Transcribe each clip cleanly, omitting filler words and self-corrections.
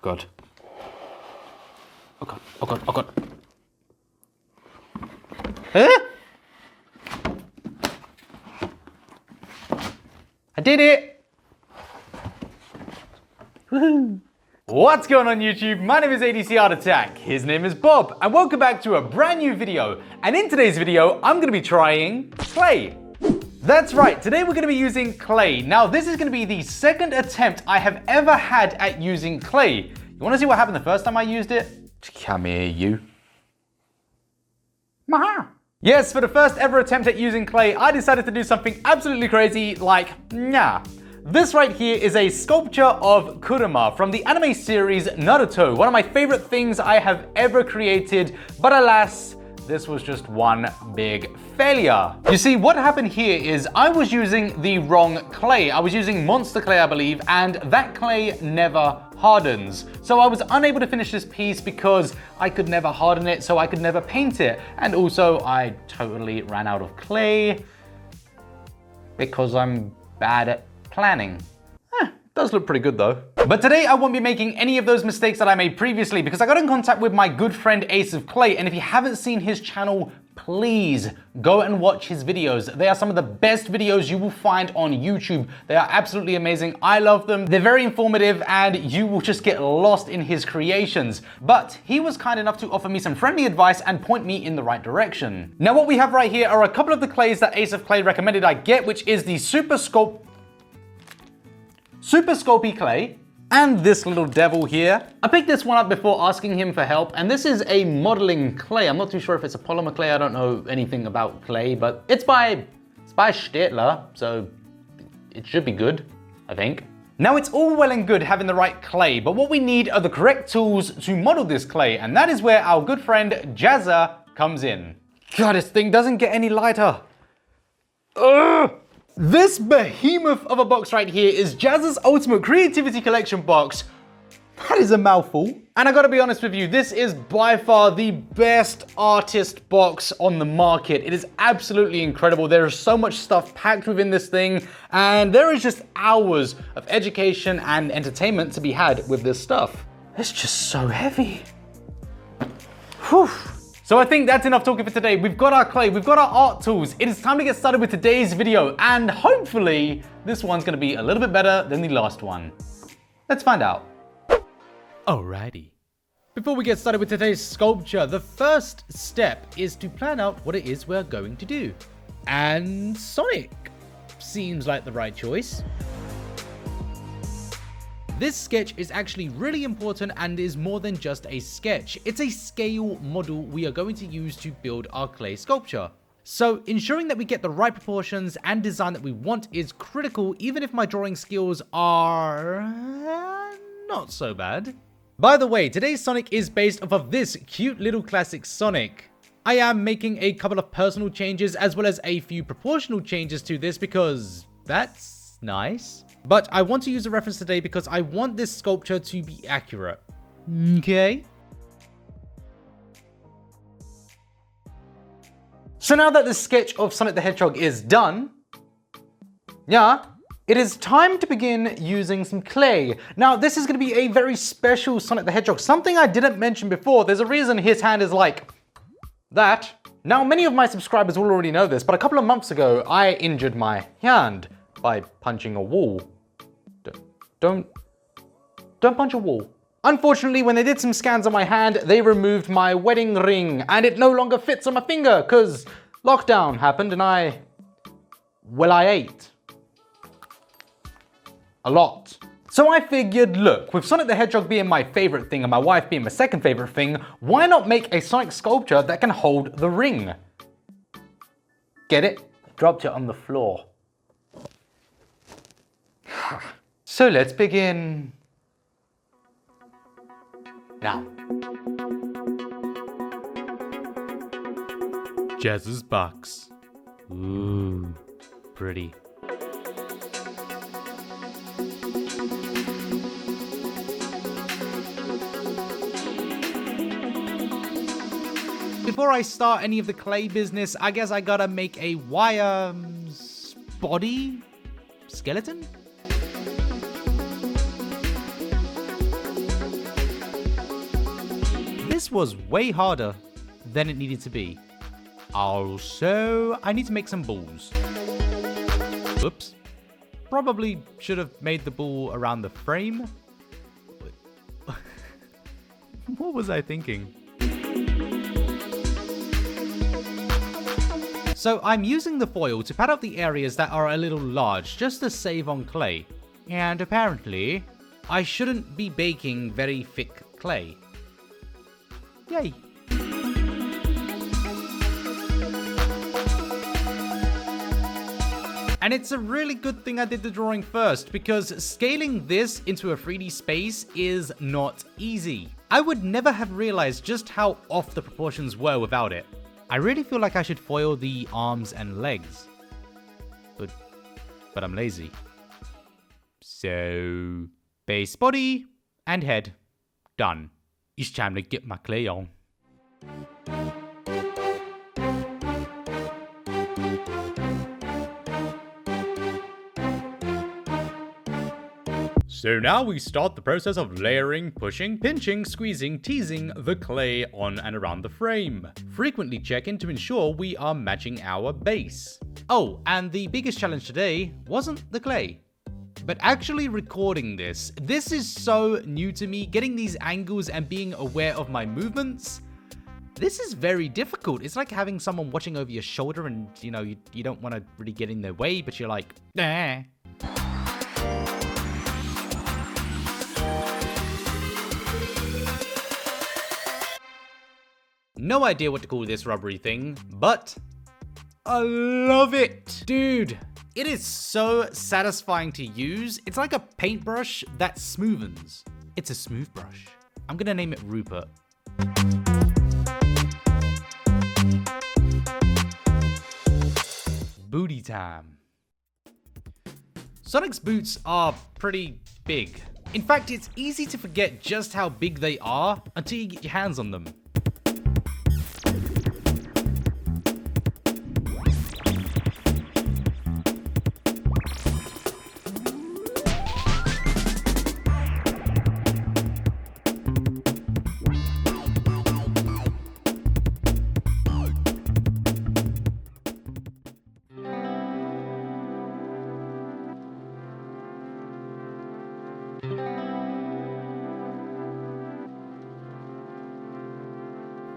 God. Oh God, oh God, oh God. Huh? I did it! Woohoo! What's going on YouTube? My name is ADCArtAttack, his name is Bob, and welcome back to a brand new video. And in today's video, I'm gonna be trying clay. That's right, today we're gonna be using clay. Now this is gonna be the second attempt I have ever had at using clay. You wanna see what happened the first time I used it? Come here, you. Maha. Yes, for the first ever attempt at using clay, I decided to do something absolutely crazy like, nah. This right here is a sculpture of Kurama from the anime series Naruto, one of my favorite things I have ever created, but alas, this was just one big failure. You see, what happened here is I was using the wrong clay. I was using monster clay, I believe, and that clay never hardens. So I was unable to finish this piece because I could never harden it, so I could never paint it. And also, I totally ran out of clay because I'm bad at planning. Does look pretty good though. But today I won't be making any of those mistakes that I made previously because I got in contact with my good friend Ace of Clay, and if you haven't seen his channel, please go and watch his videos. They are some of the best videos you will find on YouTube. They are absolutely amazing. I love them. They're very informative and you will just get lost in his creations. But he was kind enough to offer me some friendly advice and point me in the right direction. Now what we have right here are a couple of the clays that Ace of Clay recommended I get, which is the Super Sculpey clay, and this little devil here. I picked this one up before asking him for help, and this is a modeling clay. I'm not too sure if it's a polymer clay. I don't know anything about clay, but it's by Stedtler, so it should be good, I think. Now it's all well and good having the right clay, but what we need are the correct tools to model this clay, and that is where our good friend Jazza comes in. God, this thing doesn't get any lighter. Ugh! This behemoth of a box right here is Jazza's Ultimate Creativity Collection box. That is a mouthful. And I gotta be honest with you, this is by far the best artist box on the market. It is absolutely incredible. There is so much stuff packed within this thing, and there is just hours of education and entertainment to be had with this stuff. It's just so heavy. Whew. So I think that's enough talking for today. We've got our clay, we've got our art tools. It is time to get started with today's video, and hopefully this one's gonna be a little bit better than the last one. Let's find out. Alrighty. Before we get started with today's sculpture, the first step is to plan out what it is we're going to do. And Sonic seems like the right choice. This sketch is actually really important and is more than just a sketch. It's a scale model we are going to use to build our clay sculpture. So ensuring that we get the right proportions and design that we want is critical, even if my drawing skills are not so bad. By the way, today's Sonic is based off of this cute little classic Sonic. I am making a couple of personal changes as well as a few proportional changes to this because that's nice. But I want to use a reference today because I want this sculpture to be accurate. Okay? So now that the sketch of Sonic the Hedgehog is done, it is time to begin using some clay. Now this is going to be a very special Sonic the Hedgehog, something I didn't mention before. There's a reason his hand is like that. Now many of my subscribers will already know this, but a couple of months ago I injured my hand by punching a wall. Don't punch a wall. Unfortunately, when they did some scans on my hand, they removed my wedding ring and it no longer fits on my finger because lockdown happened and I ate a lot. So I figured, look, with Sonic the Hedgehog being my favorite thing and my wife being my second favorite thing, why not make a Sonic sculpture that can hold the ring? Get it? Dropped it on the floor. So let's begin now. Jazza's box. Ooh, pretty. Before I start any of the clay business, I guess I gotta make a wire body skeleton? This was way harder than it needed to be. Also, I need to make some balls. Whoops. Probably should have made the ball around the frame. What was I thinking? So I'm using the foil to pad out the areas that are a little large, just to save on clay. And apparently, I shouldn't be baking very thick clay. Yay. And it's a really good thing I did the drawing first, because scaling this into a 3D space is not easy. I would never have realized just how off the proportions were without it. I really feel like I should foil the arms and legs. But I'm lazy. So, base body and head. Done. It's time to get my clay on. So now we start the process of layering, pushing, pinching, squeezing, teasing the clay on and around the frame. Frequently check in to ensure we are matching our base. Oh, and the biggest challenge today wasn't the clay, but actually recording this. This is so new to me, getting these angles and being aware of my movements. This is very difficult. It's like having someone watching over your shoulder and, you know, you don't want to really get in their way, but you're like, nah. No idea what to call this rubbery thing, but I love it. Dude, it is so satisfying to use. It's like a paintbrush that smoothens. It's a smooth brush. I'm gonna name it Rupert. Booty time. Sonic's boots are pretty big. In fact, it's easy to forget just how big they are until you get your hands on them.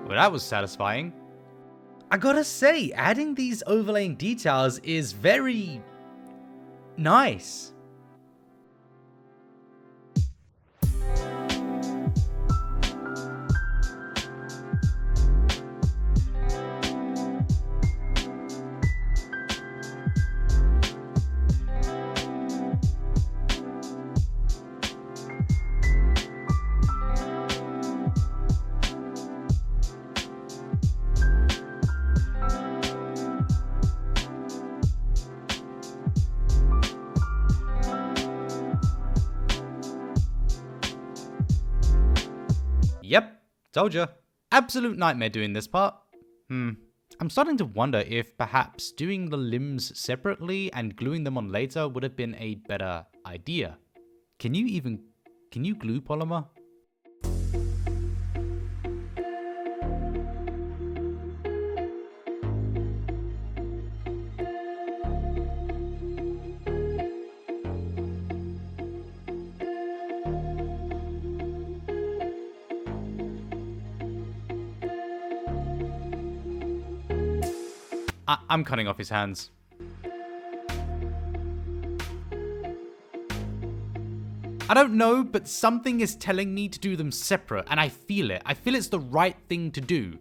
Well, that was satisfying. I gotta say, adding these overlaying details is very nice. Yep, told ya. Absolute nightmare doing this part. I'm starting to wonder if perhaps doing the limbs separately and gluing them on later would have been a better idea. Can you glue polymer? I'm cutting off his hands. I don't know, but something is telling me to do them separate, and I feel it. I feel it's the right thing to do.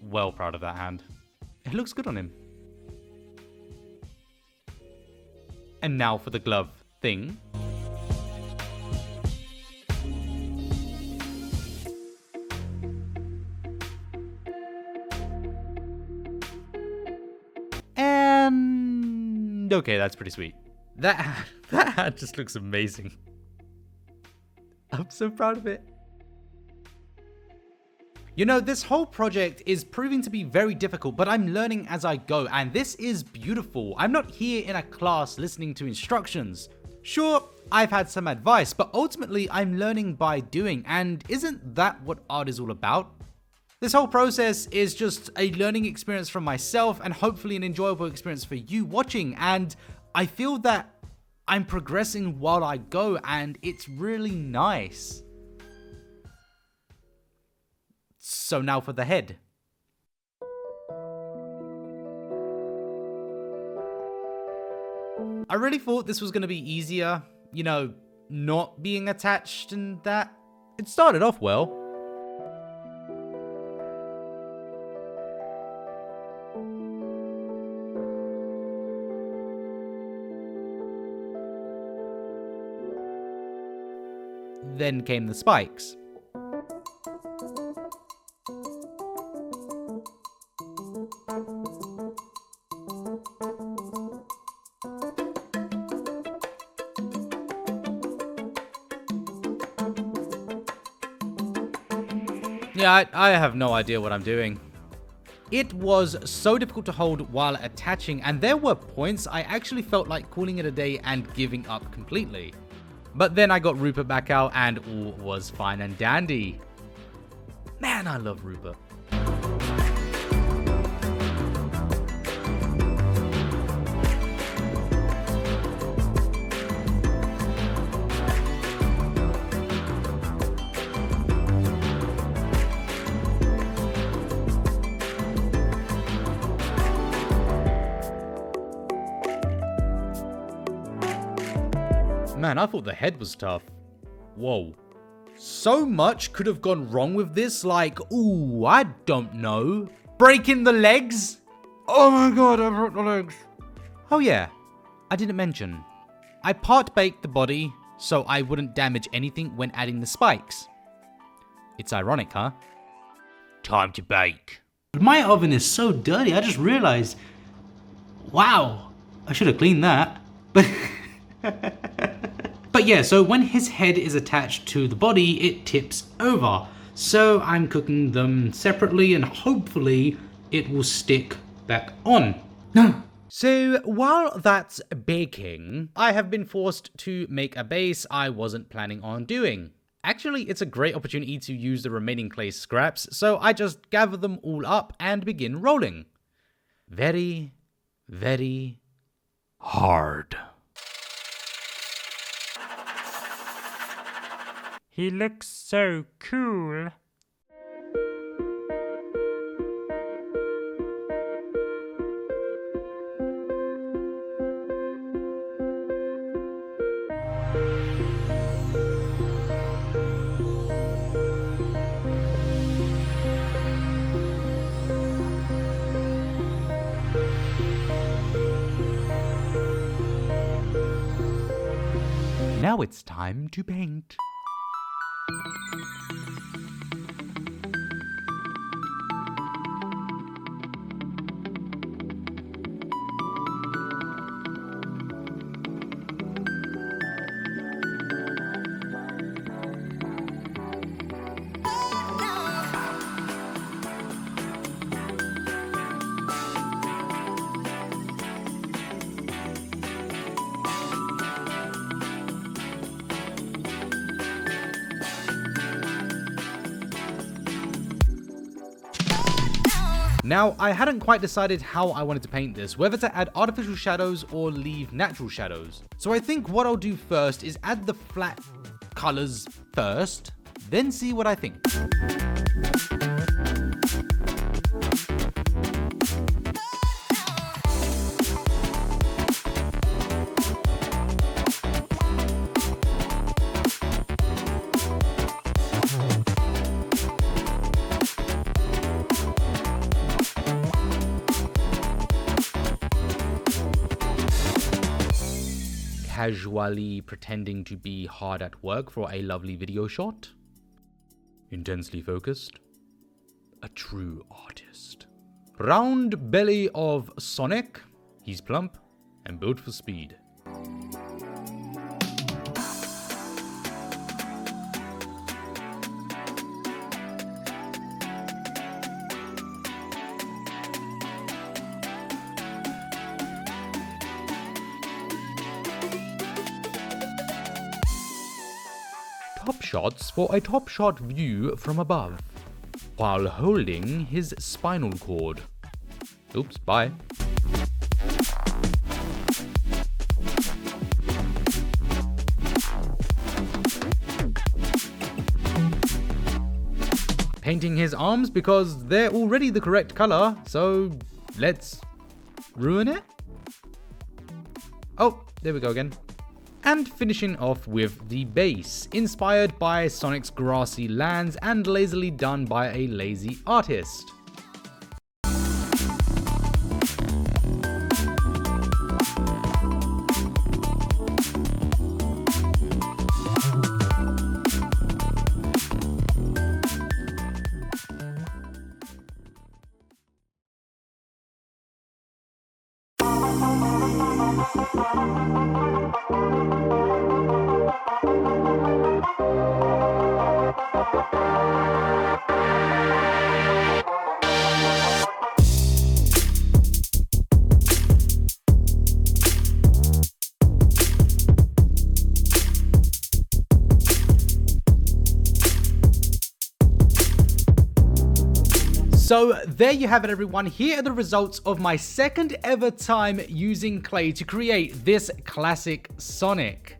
Well proud of that hand. It looks good on him. And now for the glove thing. And okay, that's pretty sweet. That hat just looks amazing. I'm so proud of it. You know, this whole project is proving to be very difficult, but I'm learning as I go, and this is beautiful. I'm not here in a class listening to instructions. Sure, I've had some advice, but ultimately I'm learning by doing, and isn't that what art is all about? This whole process is just a learning experience from myself and hopefully an enjoyable experience for you watching, and I feel that I'm progressing while I go, and it's really nice. So now for the head. I really thought this was going to be easier, you know, not being attached and that. It started off well. Then came the spikes. Yeah, I have no idea what I'm doing. It was so difficult to hold while attaching, and there were points I actually felt like calling it a day and giving up completely. But then I got Rupert back out and all was fine and dandy. Man, I love Rupert. Man, I thought the head was tough. Whoa. So much could have gone wrong with this, like, ooh, I don't know. Breaking the legs? Oh my god, I broke the legs. Oh yeah, I didn't mention. I part baked the body so I wouldn't damage anything when adding the spikes. It's ironic, huh? Time to bake. My oven is so dirty, I just realized. Wow, I should have cleaned that. But yeah, so when his head is attached to the body, it tips over. So I'm cooking them separately and hopefully it will stick back on. So while that's baking, I have been forced to make a base I wasn't planning on doing. Actually, it's a great opportunity to use the remaining clay scraps, so I just gather them all up and begin rolling. Very, very hard. He looks so cool. Now it's time to paint. Now, I hadn't quite decided how I wanted to paint this, whether to add artificial shadows or leave natural shadows. So I think what I'll do first is add the flat colors first, then see what I think. casually pretending to be hard at work for a lovely video shot. Intensely focused. A true artist. Round belly of Sonic. He's plump and built for speed. Top shots for a top shot view from above, while holding his spinal cord. Oops, bye. Painting his arms because they're already the correct color, so let's ruin it? Oh, there we go again. And finishing off with the base, inspired by Sonic's grassy lands and lazily done by a lazy artist. So there you have it, everyone. Here are the results of my second ever time using clay to create this classic Sonic.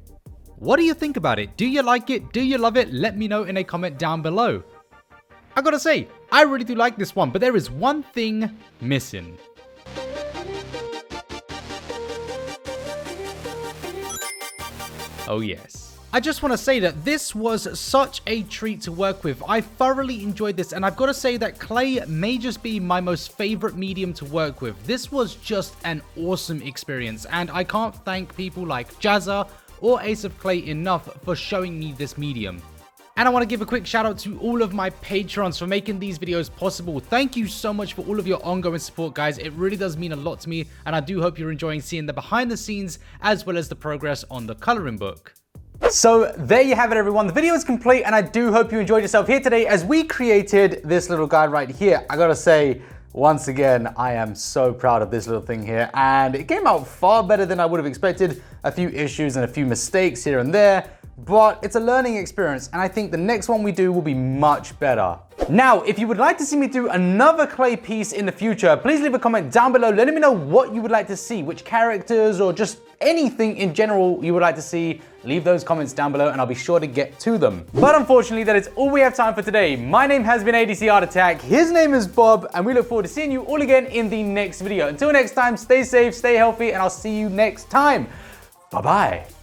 What do you think about it? Do you like it? Do you love it? Let me know in a comment down below. I gotta say, I really do like this one, but there is one thing missing. Oh yes. I just want to say that this was such a treat to work with. I thoroughly enjoyed this, and I've got to say that clay may just be my most favorite medium to work with. This was just an awesome experience, and I can't thank people like Jazza or Ace of Clay enough for showing me this medium. And I want to give a quick shout out to all of my patrons for making these videos possible. Thank you so much for all of your ongoing support, guys. It really does mean a lot to me, and I do hope you're enjoying seeing the behind the scenes as well as the progress on the coloring book. So there you have it, everyone. The video is complete, and I do hope you enjoyed yourself here today as we created this little guy right here. I gotta say, once again, I am so proud of this little thing here, and it came out far better than I would have expected. A few issues and a few mistakes here and there, but it's a learning experience, and I think the next one we do will be much better. Now, if you would like to see me do another clay piece in the future, please leave a comment down below letting me know what you would like to see, which characters or just anything in general you would like to see. Leave those comments down below and I'll be sure to get to them. But unfortunately, that is all we have time for today. My name has been ADCArtAttack, his name is Bob, and we look forward to seeing you all again in the next video. Until next time, stay safe, stay healthy, and I'll see you next time. Bye-bye.